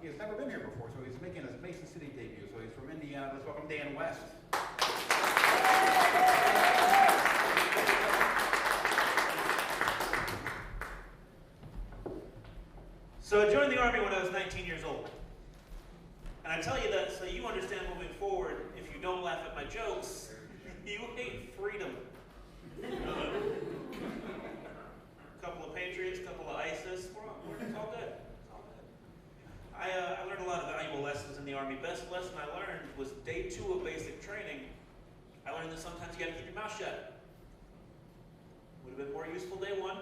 he has never been here before, so he's making his Mason City debut. So he's from Indiana. Let's welcome Dan West. So I joined the Army when I was 19 years old. And I tell you that so you understand moving forward, if you don't laugh at my jokes, you hate freedom. A couple of Patriots, a couple of ISIS, it's all good. It's all good. I learned a lot of valuable lessons in the Army. Best lesson I learned was day 2 of basic training. I learned that sometimes you gotta keep your mouth shut. Would have been more useful day 1.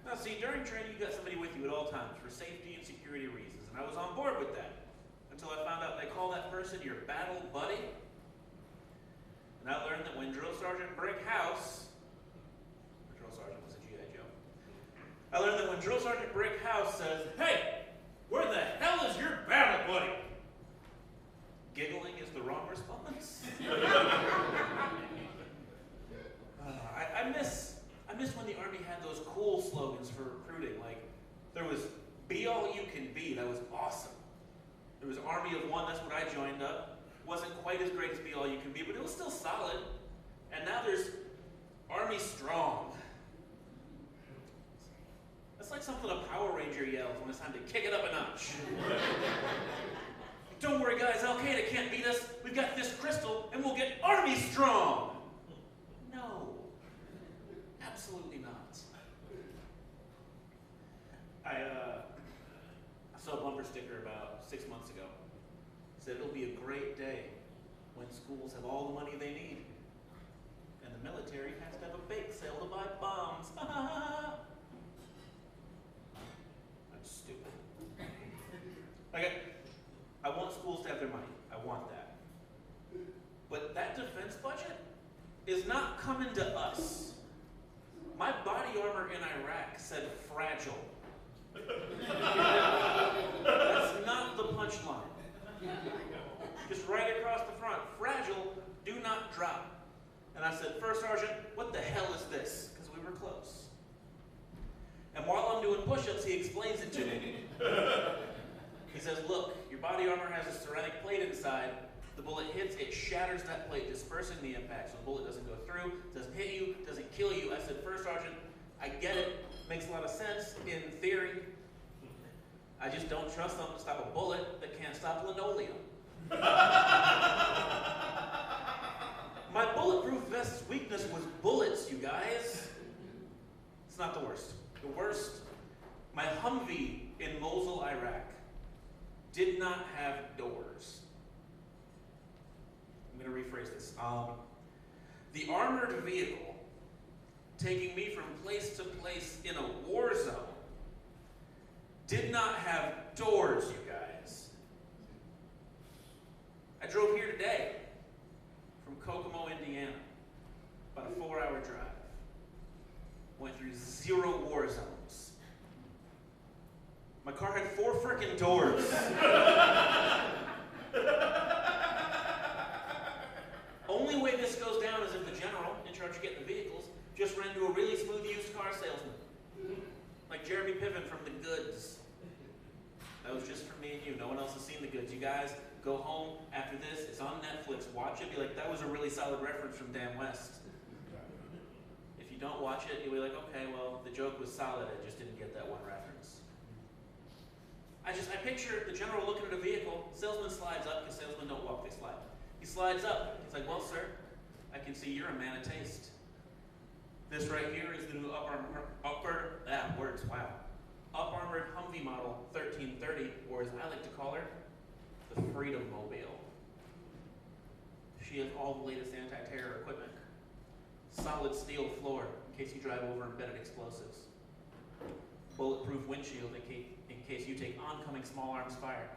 Now see, during training you got somebody with you at all times for safety and security reasons, and I was on board with that until I found out they call that person your battle buddy. And I learned that when Drill Sergeant Brickhouse, Drill Sergeant was a G.I. Joe, I learned that when Drill Sergeant Brickhouse says, "Hey, where the hell is your battle buddy?" Giggling is the wrong response. I miss when the Army had those cool slogans for recruiting. Like, there was "Be all you can be." That was awesome. There was Army of One. That's what I joined up. Wasn't quite as great as "Be all you can be," but it was still solid. And now there's Army Strong. That's like something a Power Ranger yells when it's time to kick it up a notch. Don't worry, guys. Al-Qaeda can't beat us. We've got this crystal, and we'll get Army Strong. No. Absolutely not. I saw a bumper sticker about 6 months ago. It said, "It'll be a great day when schools have all the money they need, and the military has to have a bake sale to buy bombs." That's stupid. I want schools to have their money. I want that. But that defense budget is not coming to us. My body armor in Iraq said fragile. That's not the punchline. Just right across the front, fragile, do not drop. And I said, "First Sergeant, what the hell is this?" Because we were close. And while I'm doing push-ups, he explains it to me. He says, "Look, your body armor has a ceramic plate inside. The bullet hits, it shatters that plate, dispersing the impact, so the bullet doesn't go through, doesn't hit you, doesn't kill you." I said, "First Sergeant, I get it. Makes a lot of sense in theory. I just don't trust them to stop a bullet that can't stop linoleum." My bulletproof vest's weakness was bullets, you guys. It's not the worst. The worst, my Humvee in Mosul, Iraq, did not have doors. I'm going to rephrase this. The armored vehicle taking me from place to place in a war zone did not have doors, you guys. I drove here today from Kokomo, Indiana, about a 4-hour drive. Went through 0 war zones. My car had 4 frickin' doors. Only way this goes down is if the general in charge of getting the vehicles just ran into a really smooth used car salesman. Like Jeremy Piven from The Goods. That was just for me and you. No one else has seen The Goods. You guys go home after this. It's on Netflix. Watch it. Be like, "That was a really solid reference from Dan West." If you don't watch it, you'll be like, "Okay, well, the joke was solid. I just didn't get that one reference." I picture the general looking at a vehicle. Salesman slides up, because salesmen don't walk, they slide. He slides up. He's like, "Well, sir, I can see you're a man of taste. This right here is the new up-armored Humvee model 1330, or as I like to call her, the Freedom Mobile. She has all the latest anti-terror equipment. Solid steel floor in case you drive over embedded explosives. Bulletproof windshield in case you take oncoming small arms fire.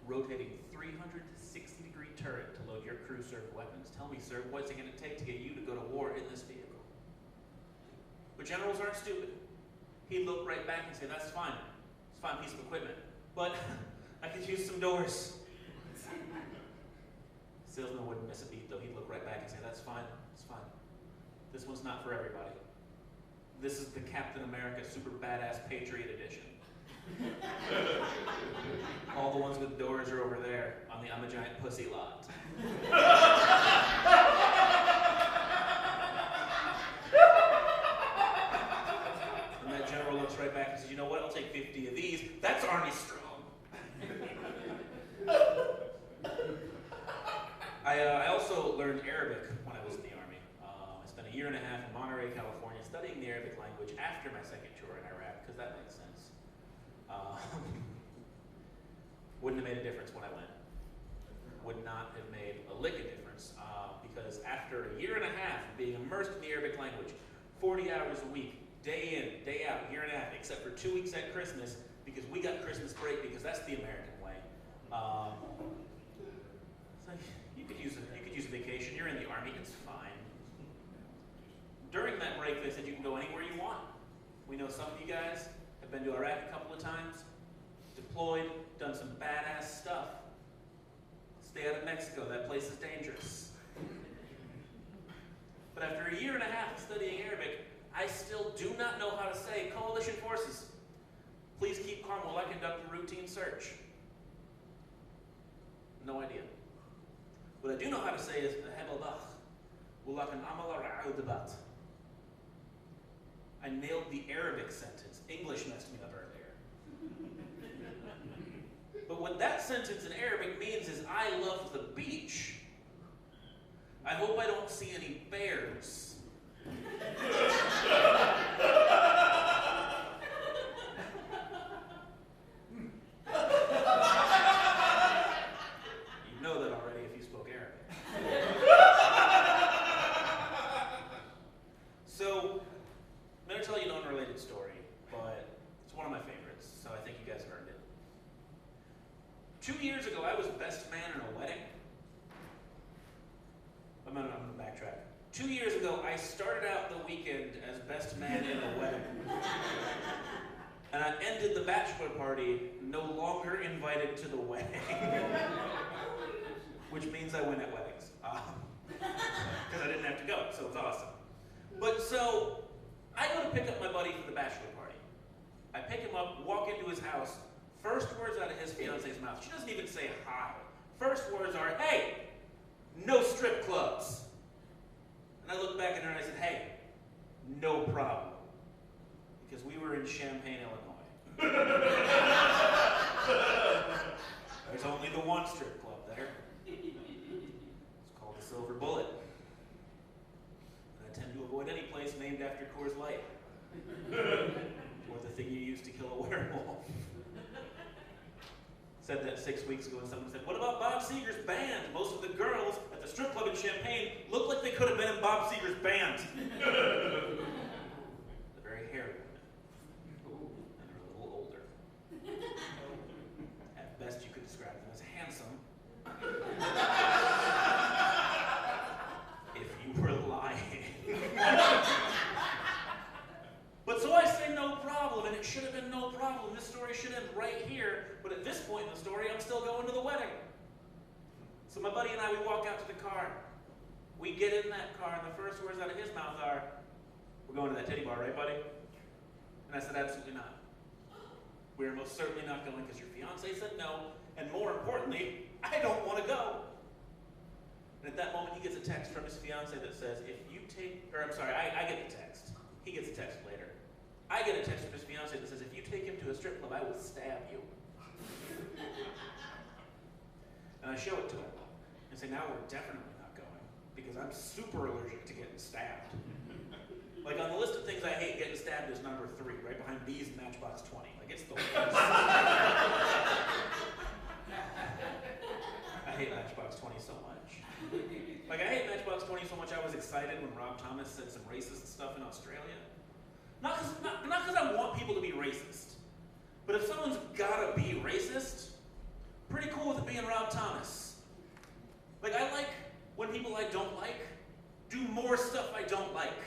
Rotating 360-degree turret to load your crew-served weapons. Tell me, sir, what's it going to take to get you to go to war in this vehicle?" But generals aren't stupid. He'd look right back and say, "That's fine. It's a fine piece of equipment. But I could use some doors." Salesman wouldn't miss a beat, though. He'd look right back and say, "That's fine. It's fine. This one's not for everybody. This is the Captain America Super Badass Patriot Edition." the ones with doors are over there on the I'm a Giant Pussy lot. And that general looks right back and says, you know what, I'll take 50 of these. That's Arnie Strong. I also learned Arabic when I was in the Army. I spent a year and a half in Monterey, California, studying the Arabic language after my second tour in Iraq, because that makes sense. Wouldn't have made a difference when I went. Would not have made a lick of difference, because after a year and a half of being immersed in the Arabic language, 40 hours a week, day in, day out, year and a half, except for 2 weeks at Christmas, because we got Christmas break, because that's the American way. So you could use a vacation. You're in the Army, it's fine. During that break, they said you can go anywhere you want. We know some of you guys have been to Iraq a couple of times, deployed, done some badass stuff. Stay out of Mexico, that place is dangerous. But after a year and a half of studying Arabic, I still do not know how to say coalition forces. Please keep calm while I conduct a routine search. No idea. What I do know how to say is Hebelbach. I nailed the Arabic sentence. English messed me up earlier. But what that sentence in Arabic means is I love the beach. I hope I don't see any bears. You know that already if you spoke Arabic. So, I'm going to tell you an unrelated story, but it's one of my favorites, so I think you guys have earned it. 2 years ago, I was best man in a wedding. I'm going to backtrack. 2 years ago, I started out the weekend as best man in a wedding. And I ended the bachelor party no longer invited to the wedding. Which means I win at weddings. Because I didn't have to go, so it's awesome. But so, I go to pick up my buddy for the bachelor party. I pick him up, walk into his house. First words out of his fiance's mouth. She doesn't even say hi. First words are, hey, no strip clubs. And I looked back at her and I said, hey, no problem. Because we were in Champaign, Illinois. There's only the one strip club there. It's called the Silver Bullet. And I tend to avoid any place named after Coors Light. Or the thing you use to kill a werewolf. Said that 6 weeks ago and someone said, what about Bob Seger's band? Most of the girls at the strip club in Champaign look like they could have been in Bob Seger's band. They're very hairy women. And they're a little older. At best you could describe them as handsome. If you were lying. But so I say no problem, and it should have been no problem. This story should end right here, but at this point in the story, I'm still going to the wedding. So my buddy and I, we walk out to the car. We get in that car, and the first words out of his mouth are, we're going to that titty bar, right, buddy? And I said, absolutely not. We're most certainly not going because your fiance said no, and more importantly, I don't want to go. And at that moment, he gets a text from his fiance that says, if you take, or I'm sorry, I get the text. He gets a text later. I get a text from his fiance that says, if you take him to a strip club, I will stab you. And I show it to him. And say, now we're definitely not going, because I'm super allergic to getting stabbed. Like on the list of things I hate, getting stabbed is number 3, right behind bees and Matchbox 20. Like it's the worst. I hate Matchbox 20 so much. Like I hate Matchbox 20 so much I was excited when Rob Thomas said some racist stuff in Australia. Not because I want people to be racist, but if someone's gotta be racist, pretty cool with it being Rob Thomas. Like I like when people I don't like do more stuff I don't like.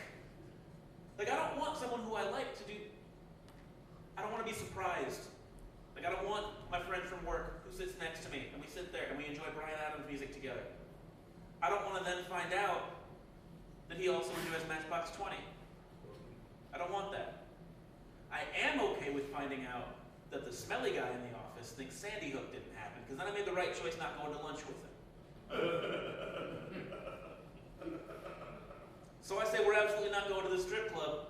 Like I don't want someone who I like to do, I don't want to be surprised. Like I don't want my friend from work who sits next to me and we sit there and we enjoy Bryan Adams music together. I don't want to then find out that he also enjoys Matchbox 20. I don't want that. I am okay with finding out that the smelly guy in the office thinks Sandy Hook didn't happen, because then I made the right choice not going to lunch with him. So I say we're absolutely not going to the strip club.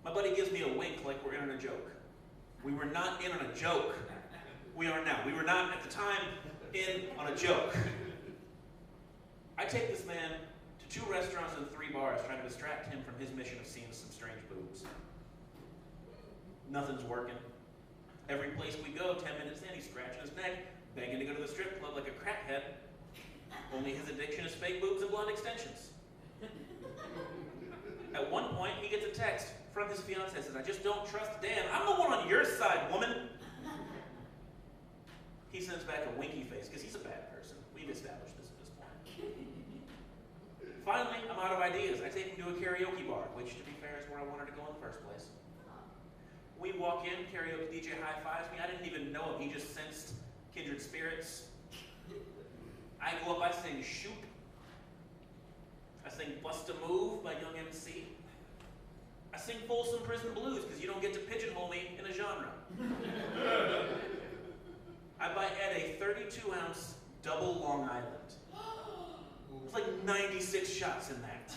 My buddy gives me a wink like we're in on a joke. We were not in on a joke. We are now. We were not at the time in on a joke. I take this man to 2 restaurants and 3 bars trying to distract him from his mission of seeing some strange boobs. Nothing's working. Every place we go, 10 minutes in, he's scratching his neck, begging to go to the strip club like a crackhead. Only his addiction is fake boobs and blonde extensions. At one point, he gets a text from his fiancée that says, "I just don't trust Dan. I'm the one on your side, woman." He sends back a winky face because he's a bad person. We've established this at this point. Finally, I'm out of ideas. I take him to a karaoke bar, which, to be fair, is where I wanted to go in the first place. We walk in, karaoke DJ high-fives me. I didn't even know him. He just sensed kindred spirits. I go up, I sing Shoop. I sing Bust a Move by Young MC. I sing Folsom Prison Blues because you don't get to pigeonhole me in a genre. I buy Ed a 32-ounce double Long Island. There's like 96 shots in that.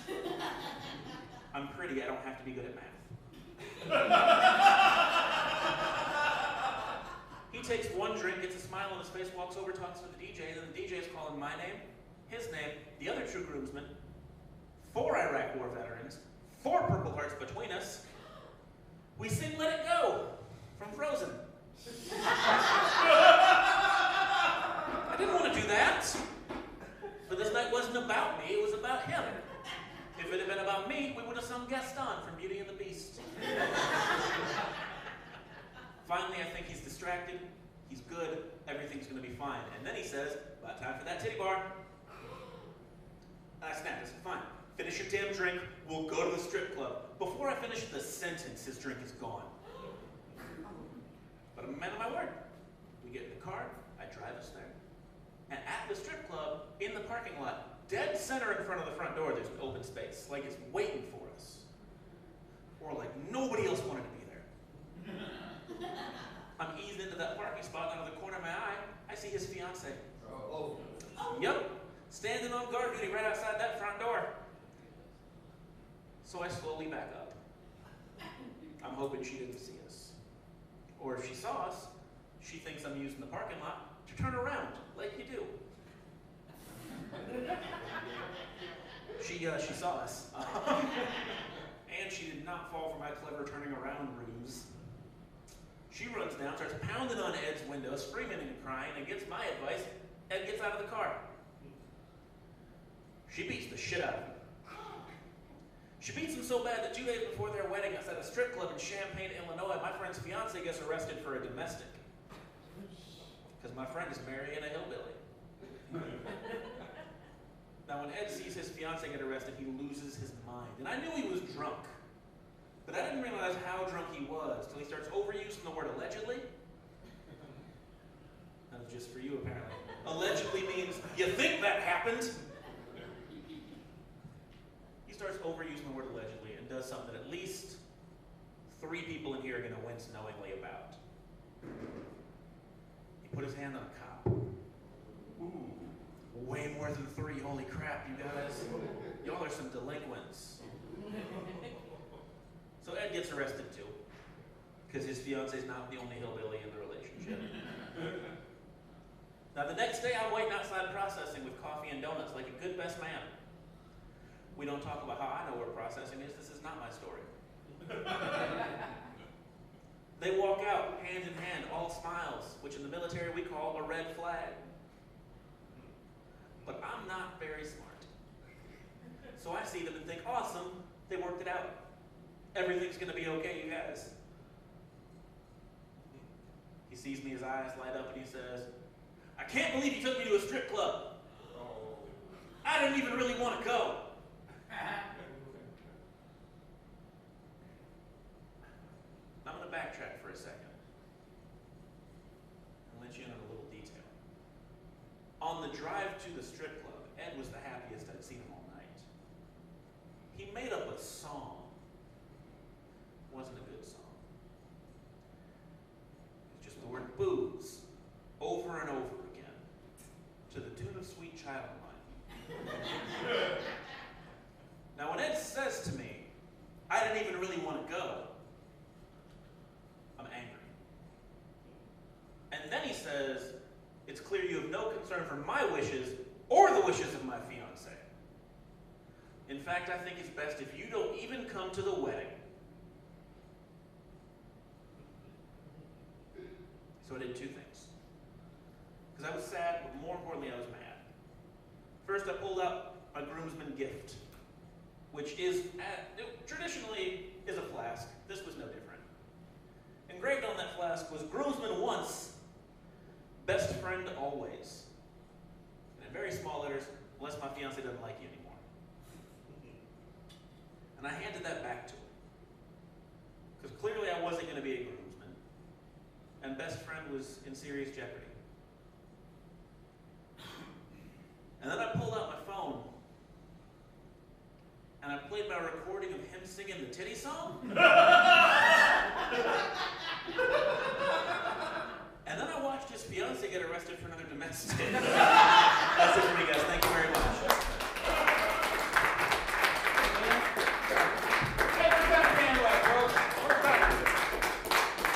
I'm pretty, I don't have to be good at math. He takes one drink, gets a smile on his face, walks over, talks to the DJ, and then the DJ is calling my name, his name, the other 2 groomsmen, 4 Iraq War veterans, 4 Purple Hearts between us. We sing Let It Go from Frozen. I didn't want to do that. But this night wasn't about me, it was about him. If it had been about me, we would have sung Gaston from Beauty and the Beast. Finally, I think he's distracted, he's good, everything's going to be fine. And then he says, "About time for that titty bar." I snapped. I said, "Fine, finish your damn drink, we'll go to the strip club." Before I finish the sentence, his drink is gone. But I'm a man of my word. We get in the car, I drive us there. And at the strip club, in the parking lot, dead center in front of the front door, there's an open space, like it's waiting for us. Or like nobody else wanted to be there. I'm eased into that parking spot, and out of the corner of my eye, I see his fiancée. Oh. Yep, standing on guard duty right outside that front door. So I slowly back up. I'm hoping she didn't see us. Or if she saw us, she thinks I'm using the parking lot to turn around, like you do. She saw us. And she did not fall for my clever turning around ruse. She runs down, starts pounding on Ed's window, screaming and crying, and gets my advice. Ed gets out of the car. She beats the shit out of him. She beats him so bad that 2 days before their wedding, outside a strip club in Champaign, Illinois, my friend's fiance gets arrested for a domestic. Because my friend is marrying a hillbilly. Now, when Ed sees his fiance get arrested, he loses his mind. And I knew he was drunk. But I didn't realize how drunk he was till he starts overusing the word allegedly. That was just for you, apparently. Allegedly means, you think that happened? He starts overusing the word allegedly and does something that at least 3 people in here are going to wince knowingly about. He put his hand on a cop. Ooh, way more than 3, holy crap, you guys. Y'all are some delinquents. So Ed gets arrested too, because his fiance's not the only hillbilly in the relationship. Now the next day I'm waiting outside processing with coffee and donuts like a good best man. We don't talk about how I know where processing is. This is not my story. They walk out hand in hand, all smiles, which in the military we call a red flag. But I'm not very smart. So I see them and think, awesome, they worked it out. Everything's going to be okay, you guys. He sees me, his eyes light up, and he says, "I can't believe you took me to a strip club. I didn't even really want to go." I'm going to backtrack for a second and let you in on a little detail. On the drive to the strip club, Ed was the happiest I'd seen him all night. He made up a song. It wasn't a good song. It was just booze over and over again to the tune of Sweet Child of Mine. Now, when Ed says to me, I didn't even really want to go, I'm angry. And then he says, it's clear you have no concern for my wishes or the wishes of my fiancée. In fact, I think it's best if you don't even come to the wedding. So I did two things. Because I was sad, but more importantly, I was mad. First, I pulled out my groomsman gift, which is, traditionally, is a flask. This was no different. Engraved on that flask was groomsman once, best friend always. And in very small letters, unless my fiancé doesn't like you anymore. And I handed that back to him. Because clearly I wasn't going to be a groomsman. And best friend was in serious jeopardy. And then I pulled out my phone. And I played my recording of him singing the titty song. And then I watched his fiancée get arrested for another domestic.